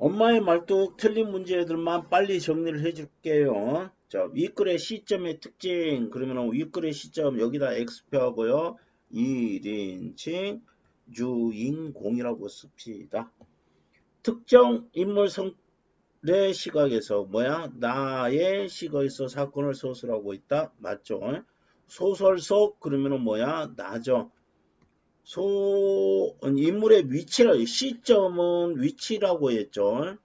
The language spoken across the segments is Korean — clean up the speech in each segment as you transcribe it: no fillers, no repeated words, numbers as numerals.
엄마의 말뚝 틀린 문제들만 빨리 정리를 해줄게요. 자, 윗글의 시점의 특징. 그러면 윗글의 시점 여기다 X표 하고요. 1인칭 주인공이라고 씁시다. 특정 인물 성의 시각에서 뭐야? 나의 시각에서 사건을 소설하고 있다. 맞죠? 소설 속 그러면은 뭐야? 나죠. 인물의 위치라 시점은 위치라고 했죠.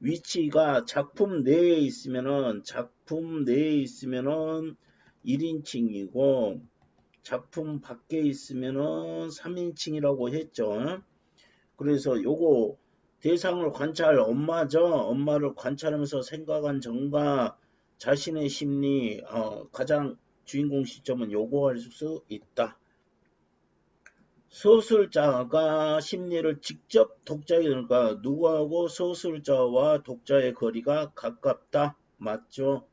위치가 작품 내에 있으면은 1인칭이고 작품 밖에 있으면은 3인칭이라고 했죠. 그래서 요거 대상을 관찰 엄마죠. 엄마를 관찰하면서 생각한 정과 자신의 심리 가장 주인공 시점은 요거 할 수 있다. 소설자가 심리를 직접 독자에게 그러니까 누구하고 소설자와 독자의 거리가 가깝다. 맞죠?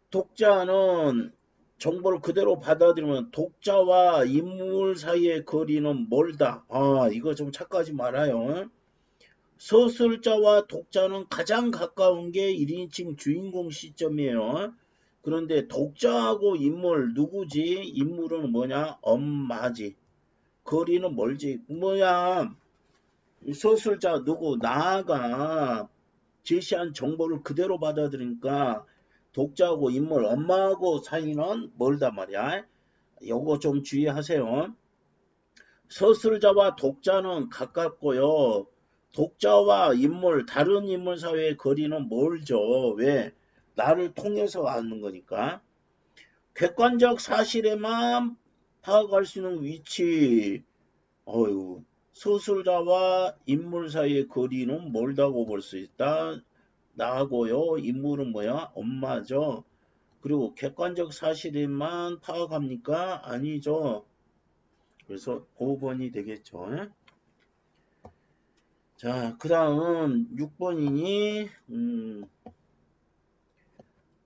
독자는 정보를 그대로 받아들이면 독자와 인물 사이의 거리는 멀다. 이거 좀 착각하지 말아요. 소설자와 독자는 가장 가까운 게 1인칭 주인공 시점이에요. 그런데 독자하고 인물 누구지? 인물은 뭐냐? 엄마지. 거리는 멀지. 뭐야? 소설자 누구? 나가 제시한 정보를 그대로 받아들이니까 독자하고 인물, 엄마하고 사이는 멀단 말이야. 요거 좀 주의하세요. 서술자와 독자는 가깝고요. 독자와 인물, 다른 인물 사이의 거리는 멀죠. 왜? 나를 통해서 아는 거니까. 객관적 사실에만 파악할 수 있는 위치. 서술자와 인물 사이의 거리는 멀다고 볼 수 있다. 나하고요. 인물은 뭐야? 엄마죠. 그리고 객관적 사실에만 파악합니까? 아니죠. 그래서 5번이 되겠죠. 자, 그 다음 6번이니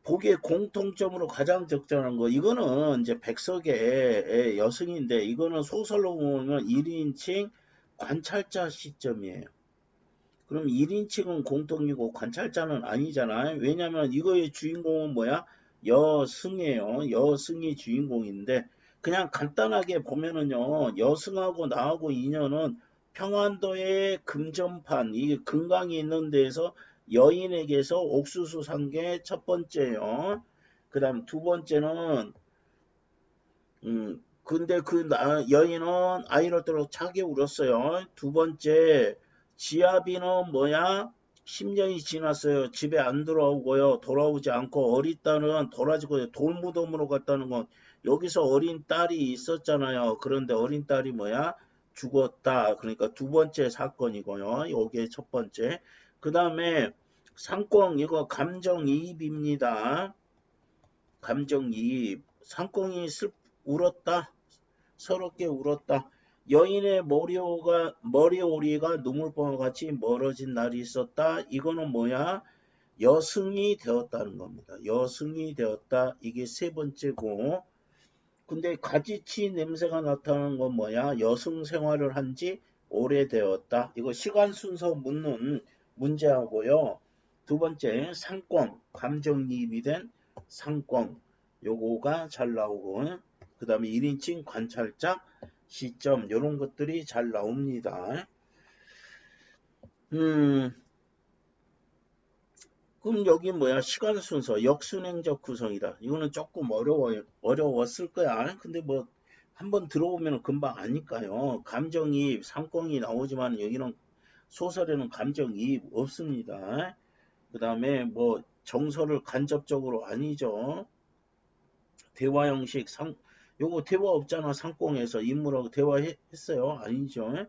보기의 공통점으로 가장 적절한 거. 이거는 이제 백석의 여승인데 이거는 소설로 보면 1인칭 관찰자 시점이에요. 그럼 1인칭은 공통이고 관찰자는 아니잖아요. 왜냐면 이거의 주인공은 뭐야? 여승이에요. 여승이 주인공인데 그냥 간단하게 보면은요. 여승하고 나하고 인연은 평안도의 금전판, 이게 금강이 있는 데에서 여인에게서 옥수수 산 게 첫 번째요. 그 다음 두 번째는 근데 그 여인은 아이를 들어 차게 울었어요. 두 번째, 지아비는 뭐야? 10년이 지났어요. 집에 안 돌아오고요. 돌아오지 않고 어린 딸은 돌아지고 돌무덤으로 갔다는 건 여기서 어린 딸이 있었잖아요. 그런데 어린 딸이 뭐야? 죽었다. 그러니까 두 번째 사건이고요. 요게 첫 번째. 그 다음에 상권 이거 감정이입입니다. 감정이입. 상권이 울었다. 서럽게 울었다. 여인의 머리오리가 눈물방울 같이 멀어진 날이 있었다. 이거는 뭐야? 여승이 되었다는 겁니다. 여승이 되었다. 이게 세 번째고. 근데 가지치 냄새가 나타나는 건 뭐야? 여승 생활을 한 지 오래되었다. 이거 시간 순서 묻는 문제하고요. 두 번째, 상권. 감정이입이 된 상권. 요거가 잘 나오고. 그 다음에 1인칭 관찰자 시점 이런 것들이 잘 나옵니다. 그럼 여기 뭐야? 시간 순서 역순행적 구성이다. 이거는 조금 어려웠을 거야. 근데 뭐 한번 들어보면 금방 아니까요. 감정이입, 상권이 나오지만 여기는 소설에는 감정이입 없습니다. 그 다음에 뭐 정서를 간접적으로 아니죠. 대화 형식 요거 대화 없잖아. 상공에서 인물하고 대화했어요. 아니죠.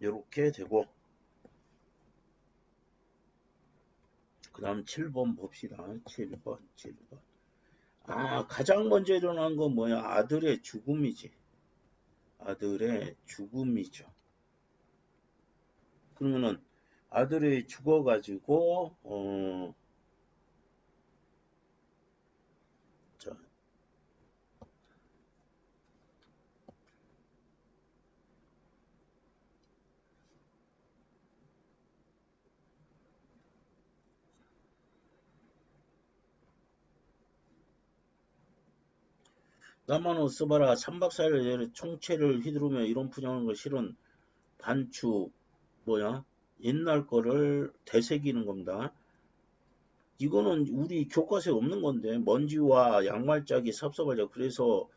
요렇게 되고 그 다음 7번 봅시다. 7번. 가장 먼저 일어난 건 뭐야? 아들의 죽음이지. 아들의 죽음이죠. 그러면은 아들이 죽어가지고 자, 나만 써봐라. 3박 4일 내내 총체를 휘두르며 이론 풀이하는 거 실은 반추 뭐야? 옛날 거를 되새기는 겁니다. 이거는 우리 교과서에 없는 건데 먼지와 양말짝이 섭섭하죠. 그래서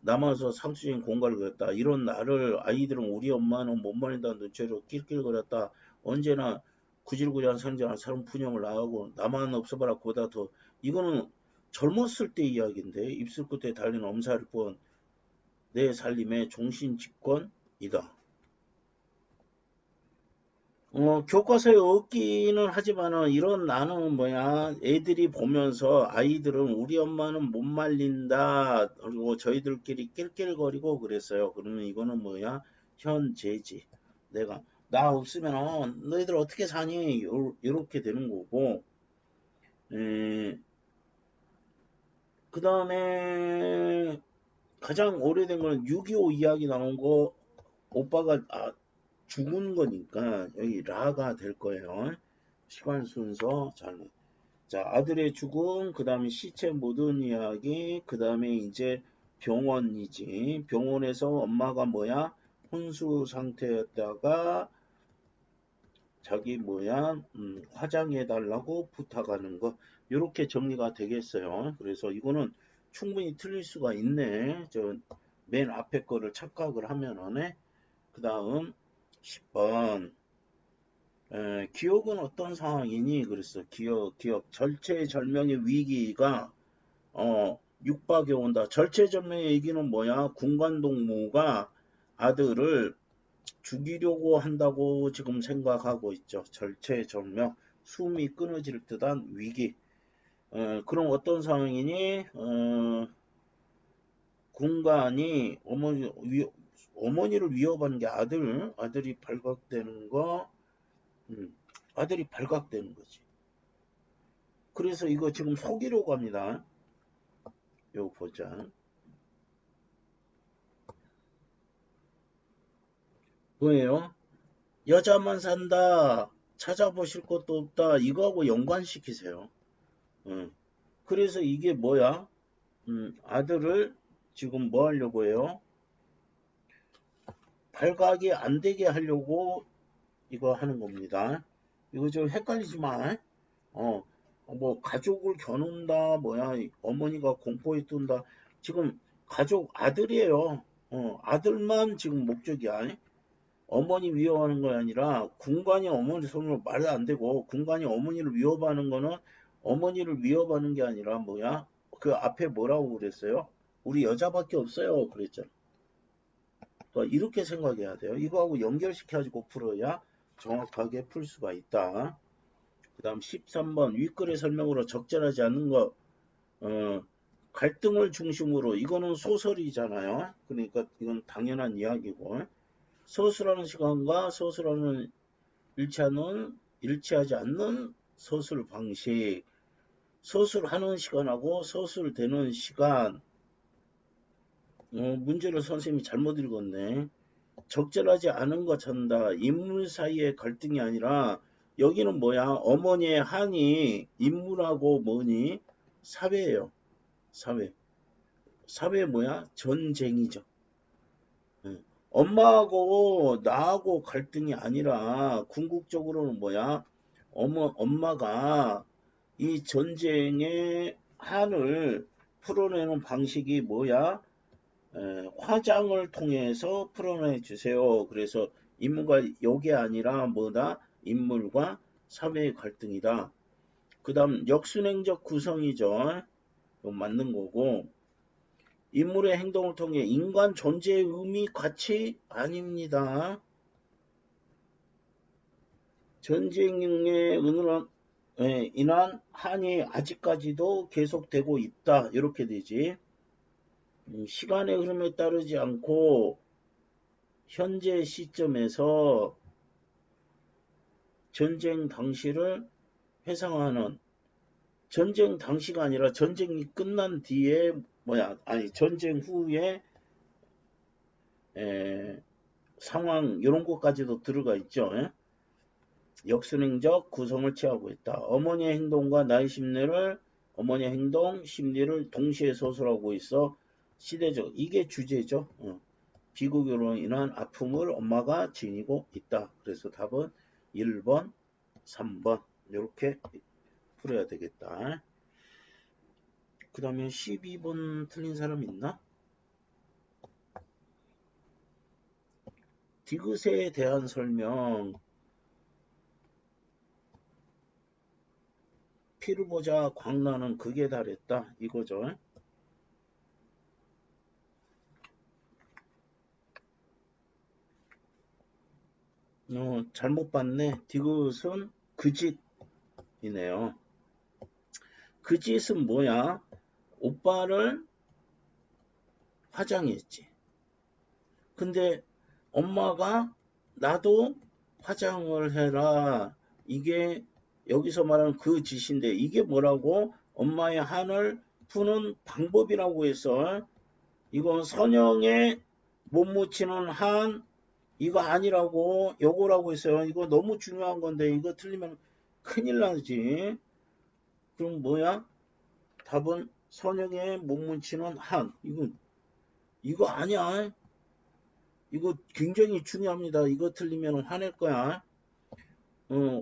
남아서 상수적인 공갈을 그렸다. 이런 나를 아이들은 우리 엄마는 못 말린다는 눈치로 낄낄거렸다. 언제나 구질구질한 성장한 사람 푸념을 나하고 나만 없어봐라 보다 더 이거는 젊었을 때 이야기인데 입술 끝에 달린 엄살일 뿐 내 살림의 종신직권이다. 교과서에 없기는 하지만은 이런 나는 뭐야 애들이 보면서 아이들은 우리 엄마는 못 말린다 그리고 저희들끼리 낄낄거리고 그랬어요. 그러면 이거는 뭐야 현재지. 내가 나 없으면 너희들 어떻게 사니 이렇게 되는 거고 그 다음에 가장 오래된 거는 6.25 이야기 나온 거 오빠가 죽은 거니까 여기 라가 될 거예요. 시간 순서 잘. 자, 아들의 죽음, 그 다음에 시체 모든 이야기, 그 다음에 이제 병원이지. 병원에서 엄마가 뭐야? 혼수 상태였다가 자기 뭐야? 화장해 달라고 부탁하는 거. 이렇게 정리가 되겠어요. 그래서 이거는 충분히 틀릴 수가 있네. 저 맨 앞에 거를 착각을 하면은. 그 다음 10번. 기억은 어떤 상황이니? 그랬어. 기억. 절체절명의 위기가, 육박에 온다. 절체절명의 위기는 뭐야? 군관동무가 아들을 죽이려고 한다고 지금 생각하고 있죠. 절체절명. 숨이 끊어질 듯한 위기. 그럼 어떤 상황이니? 군관이 어머니를 위협하는 게 아들이 발각되는 거, 아들이 발각되는 거지. 그래서 이거 지금 속이려고 합니다. 요거 보자. 뭐예요? 여자만 산다. 찾아보실 것도 없다. 이거하고 연관시키세요. 그래서 이게 뭐야? 아들을 지금 뭐 하려고 해요? 발각이 안 되게 하려고 이거 하는 겁니다. 이거 좀 헷갈리지 마. 뭐 가족을 겨눈다 뭐야 어머니가 공포에 뜬다 지금 가족 아들이에요. 아들만 지금 목적이야. 어머니 위협하는 거 아니라 군관이 어머니 손으로 말도 안 되고 군관이 어머니를 위협하는 거는 어머니를 위협하는 게 아니라 뭐야 그 앞에 뭐라고 그랬어요? 우리 여자밖에 없어요 그랬잖아. 그러니까 이렇게 생각해야 돼요. 이거하고 연결시켜가지고 풀어야 정확하게 풀 수가 있다. 그 다음 13번 윗글의 설명으로 적절하지 않는 것 갈등을 중심으로 이거는 소설이잖아요. 그러니까 이건 당연한 이야기고 서술하는 시간과 서술하는 일치하지 않는 서술 방식 서술하는 시간하고 서술되는 시간 문제를 선생님이 잘못 읽었네. 적절하지 않은 것 전다. 인물 사이의 갈등이 아니라 여기는 뭐야? 어머니의 한이 인물하고 뭐니? 사회예요. 사회. 사회 뭐야? 전쟁이죠. 엄마하고 나하고 갈등이 아니라 궁극적으로는 뭐야? 엄마가 이 전쟁의 한을 풀어내는 방식이 뭐야? 화장을 통해서 풀어내 주세요. 그래서 인물과 욕이 아니라 뭐다? 인물과 사회의 갈등이다. 그 다음 역순행적 구성이죠. 맞는 거고 인물의 행동을 통해 인간 존재의 의미, 가치 아닙니다. 전쟁에 인한 한이 아직까지도 계속되고 있다. 이렇게 되지. 시간의 흐름에 따르지 않고 현재 시점에서 전쟁 당시를 회상하는 전쟁 당시가 아니라 전쟁이 끝난 뒤에 전쟁 후에 상황 이런 것까지도 들어가 있죠. 역순행적 구성을 취하고 있다. 어머니의 행동과 나의 심리를 어머니의 행동, 심리를 동시에 서술하고 있어. 시대적 이게 주제죠. 비극으로 인한 아픔을 엄마가 지니고 있다. 그래서 답은 1번, 3번 이렇게 풀어야 되겠다. 그 다음에 12번 틀린 사람 있나? 디귿에 대한 설명. 피를 보자 광란은 극에 달했다. 이거죠. 잘못 봤네. 디귿은 그짓이네요. 그짓은 뭐야? 오빠를 화장했지. 근데 엄마가 나도 화장을 해라. 이게 여기서 말하는 그 짓인데 이게 뭐라고? 엄마의 한을 푸는 방법이라고 해서 이건 선영에 못 묻히는 한 이거 아니라고 요거라고 했어요. 이거 너무 중요한 건데 이거 틀리면 큰일 나지. 그럼 뭐야? 답은 선영에 못 묻히는 한. 이거 아니야. 이거 굉장히 중요합니다. 이거 틀리면 화낼 거야.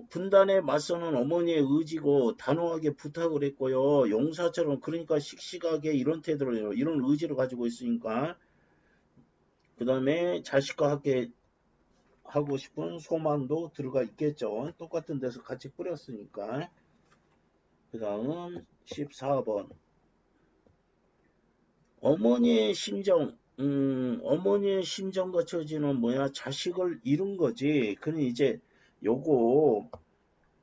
분단에 맞서는 어머니의 의지고 단호하게 부탁을 했고요. 용사처럼 그러니까 씩씩하게 이런 태도를 이런 의지를 가지고 있으니까 그 다음에 자식과 함께 하고 싶은 소망도 들어가 있겠죠. 똑같은 데서 같이 뿌렸으니까. 그 다음 14번 어머니의 심정 어머니의 심정과 처지는 뭐야? 자식을 잃은 거지. 그는 이제 요거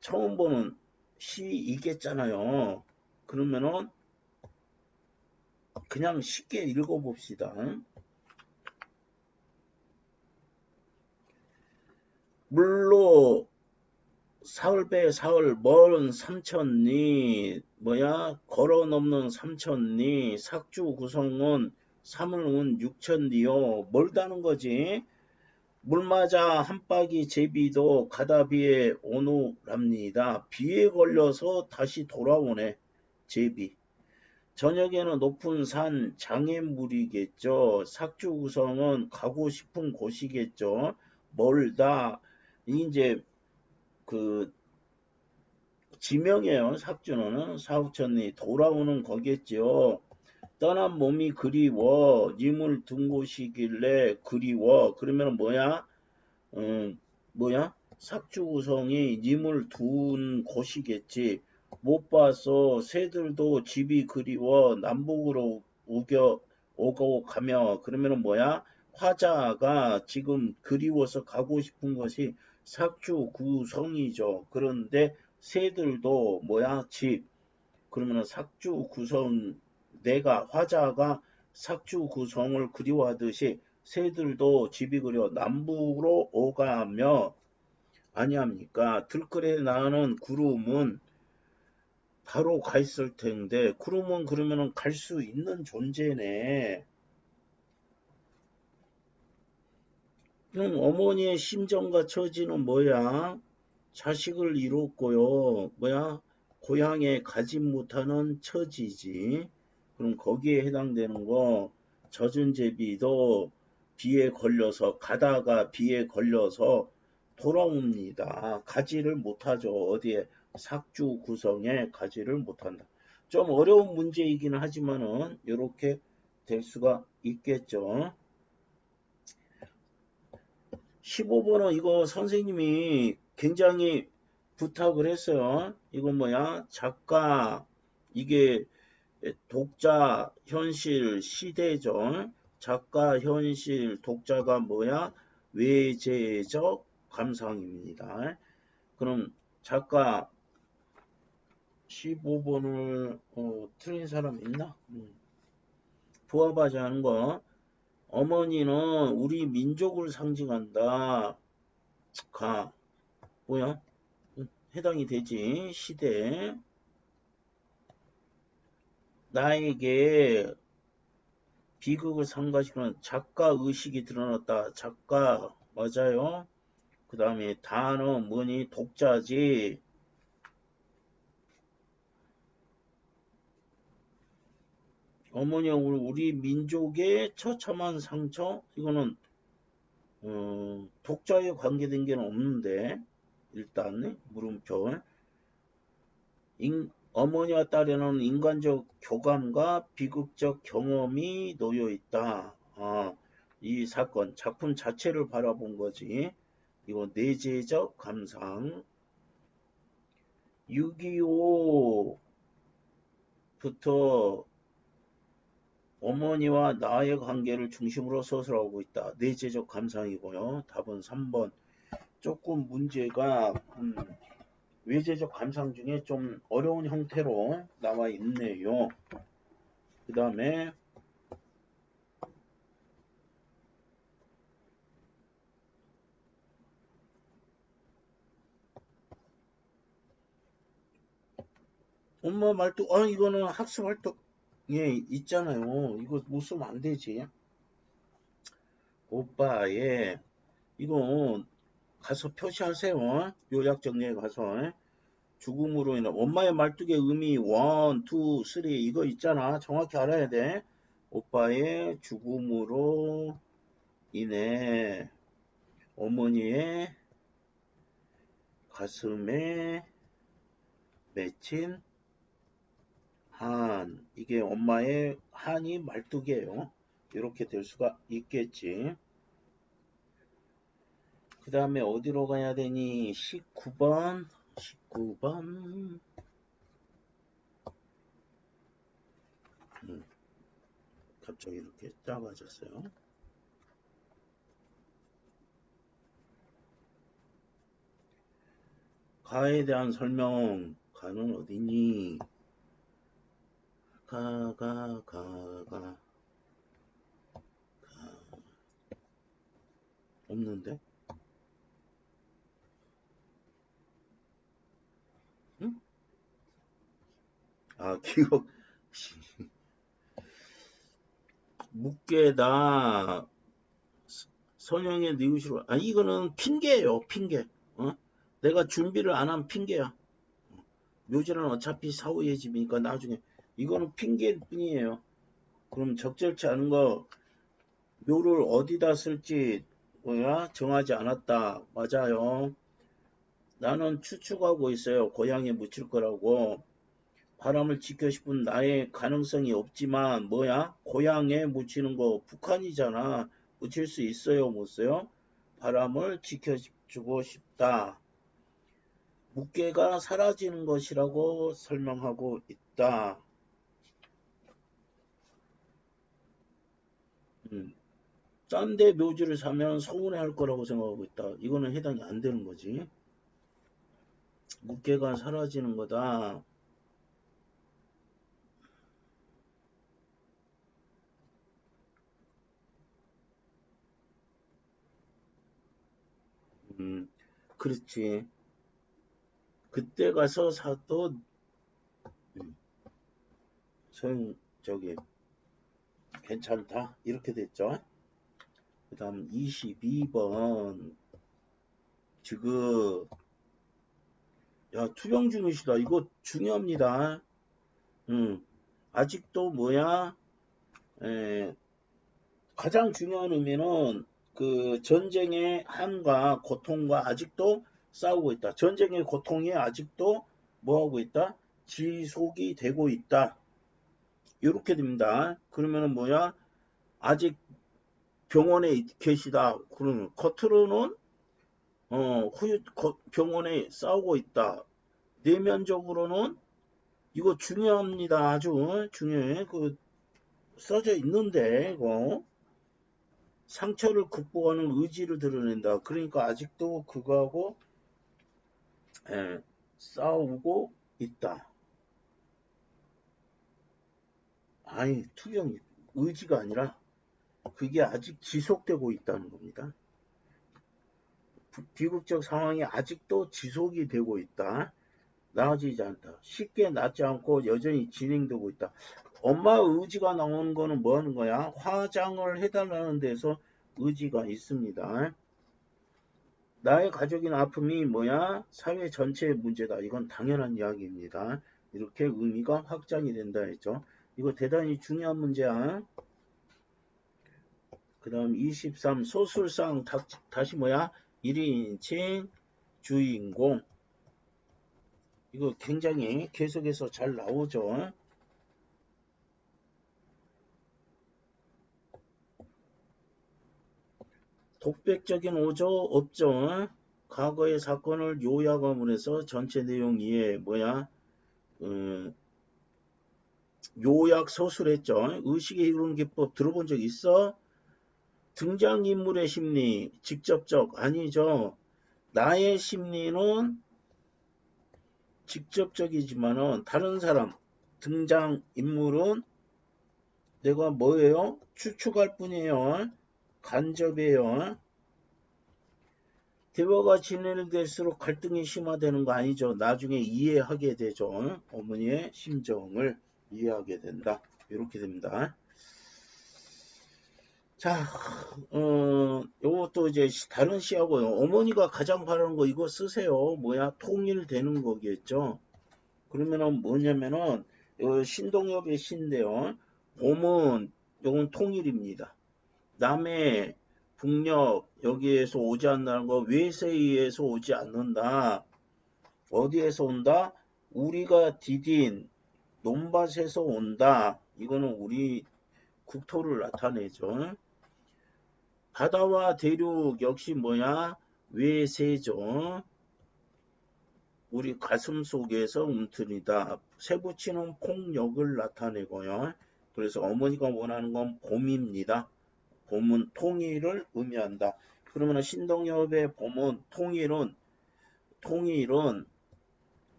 처음 보는 시이겠잖아요. 그러면은 그냥 쉽게 읽어봅시다. 물로 사흘배 사흘 먼 삼천리 뭐야 걸어 넘는 삼천리 삭주 구성은 사물은 육천리요. 멀다는 거지. 물 맞아 한박이 제비도 가다비에 오누랍니다. 비에 걸려서 다시 돌아오네. 제비. 저녁에는 높은 산 장애물이겠죠. 삭주 구성은 가고 싶은 곳이겠죠. 멀다. 이제 그 지명이에요. 삭주는 사후천리 돌아오는 거겠죠. 떠난 몸이 그리워 님을 둔 곳이길래 그리워. 그러면 뭐야? 뭐야? 삭주 구성이 님을 둔 곳이겠지. 못 봐서 새들도 집이 그리워 남북으로 오고 가며 그러면 뭐야? 화자가 지금 그리워서 가고 싶은 것이 삭주 구성이죠. 그런데 새들도 뭐야? 집. 그러면 삭주 구성 내가 화자가 삭주 구성을 그리워하듯이 새들도 집이 그려 남북으로 오가며 아니합니까? 들끓에 나는 구름은 바로 가 있을 텐데 구름은 그러면은 갈 수 있는 존재네. 그럼 어머니의 심정과 처지는 뭐야? 자식을 잃었고요. 뭐야? 고향에 가지 못하는 처지지. 그럼 거기에 해당되는 거 젖은 제비도 비에 걸려서 가다가 비에 걸려서 돌아옵니다. 가지를 못하죠. 어디에? 삭주 구성에 가지를 못한다. 좀 어려운 문제이긴 하지만은 이렇게 될 수가 있겠죠. 15번은 이거 선생님이 굉장히 부탁을 했어요. 이건 뭐야? 작가, 이게 독자, 현실, 시대죠. 작가, 현실, 독자가 뭐야? 외제적 감상입니다. 그럼 작가 15번을 틀린 사람 있나? 부합하지 않은 거. 어머니는 우리 민족을 상징한다. 가. 뭐야? 해당이 되지. 시대. 나에게 비극을 상가시키는 작가 의식이 드러났다. 작가 맞아요. 그 다음에 단어 뭐니? 독자지. 어머니가 우리 민족의 처참한 상처. 이거는 독자에 관계된 게 없는데 일단 물음표. 어머니와 딸에는 인간적 교감과 비극적 경험이 놓여 있다. 이 사건 작품 자체를 바라본 거지. 이거 내재적 감상. 6.25부터 어머니와 나의 관계를 중심으로 서술하고 있다. 내재적 감상이고요. 답은 3번. 조금 문제가 외재적 감상 중에 좀 어려운 형태로 나와 있네요. 그 다음에 엄마 말투, 이거는 학습 활동에 있잖아요. 이거 못 쓰면 안 되지. 오빠의, 이거 가서 표시하세요. 요약 정리에 가서. 죽음으로 인한, 엄마의 말뚝의 의미, 1, 2, 3, 이거 있잖아. 정확히 알아야 돼. 오빠의 죽음으로 인해 어머니의 가슴에 맺힌 한, 이게 엄마의 한이 말뚝이에요. 이렇게 될 수가 있겠지. 그 다음에 어디로 가야 되니? 19번. 갑자기 이렇게 작아졌어요. 가에 대한 설명. 가는 어디니? 가. 없는데? 응? 기억. 묻게다. 선영의 니우시로. 이거는 핑계예요. 핑계. 내가 준비를 안 한 핑계야. 묘지는 어차피 사후의 집이니까 나중에. 이거는 핑계일 뿐이에요. 그럼 적절치 않은 거 묘를 어디다 쓸지 정하지 않았다. 맞아요. 나는 추측하고 있어요. 고향에 묻힐 거라고. 바람을 지켜 싶은 나의 가능성이 없지만 고향에 묻히는 거 북한이잖아. 묻힐 수 있어요? 못 써요? 바람을 지켜주고 싶다. 묵계가 사라지는 것이라고 설명하고 있다. 딴 데 묘지를 사면 서운해할 거라고 생각하고 있다. 이거는 해당이 안 되는 거지. 묵계가 사라지는 거다. 그렇지. 그때 가서 사도 저기 괜찮다. 이렇게 됐죠. 그 다음 22번. 지금 투병 중이시다. 이거 중요합니다. 아직도 가장 중요한 의미는 그 전쟁의 한과 고통과 아직도 싸우고 있다. 전쟁의 고통이 아직도 뭐하고 있다? 지속이 되고 있다. 이렇게 됩니다. 그러면은 아직 병원에 계시다. 그러면 겉으로는 병원에 싸우고 있다. 내면적으로는 이거 중요합니다. 아주 중요해. 써져 있는데 이거 상처를 극복하는 의지를 드러낸다. 그러니까 아직도 그거하고 싸우고 있다. 투병이 의지가 아니라 그게 아직 지속되고 있다는 겁니다. 비극적 상황이 아직도 지속이 되고 있다. 나아지지 않다. 쉽게 낫지 않고 여전히 진행되고 있다. 엄마 의지가 나오는 거는 뭐 하는 거야? 화장을 해달라는 데서 의지가 있습니다. 나의 가족인 아픔이 사회 전체의 문제다. 이건 당연한 이야기입니다. 이렇게 의미가 확장이 된다 했죠. 이거 대단히 중요한 문제야. 그 다음 23 소술상 다시 뭐야? 1인칭 주인공. 이거 굉장히 계속해서 잘 나오죠. 독백적인 오조 없죠. 과거의 사건을 요약함으로써 전체 내용 이해 뭐야? 요약 서술했죠. 의식의 이론 기법 들어본 적 있어? 등장인물의 심리 직접적 아니죠. 나의 심리는 직접적이지만은 다른 사람 등장인물은 내가 뭐예요? 추측할 뿐이에요. 간접이에요. 대화가 진행될수록 갈등이 심화되는 거 아니죠. 나중에 이해하게 되죠. 어머니의 심정을 이해하게 된다. 이렇게 됩니다. 자, 요것도 이제 다른 시하고요. 어머니가 가장 바라는 거 이거 쓰세요. 뭐야? 통일되는 거겠죠. 그러면은 뭐냐면은 신동엽의 신인데요. 봄은 요건 통일입니다. 남해, 북녘 여기에서 오지 않는다는 거 외세에서 오지 않는다. 어디에서 온다? 우리가 디딘 논밭에서 온다. 이거는 우리 국토를 나타내죠. 바다와 대륙 역시 뭐야? 외세죠. 우리 가슴 속에서 움트리다. 세부치는 폭력을 나타내고요. 그래서 어머니가 원하는 건 봄입니다. 봄은 통일을 의미한다. 그러면 신동엽의 봄은 통일은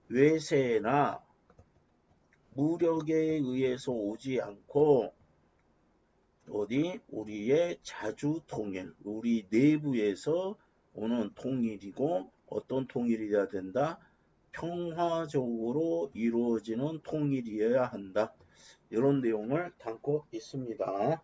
외세나 무력에 의해서 오지 않고 어디 우리의 자주 통일, 우리 내부에서 오는 통일이고 어떤 통일이어야 된다? 평화적으로 이루어지는 통일이어야 한다. 이런 내용을 담고 있습니다.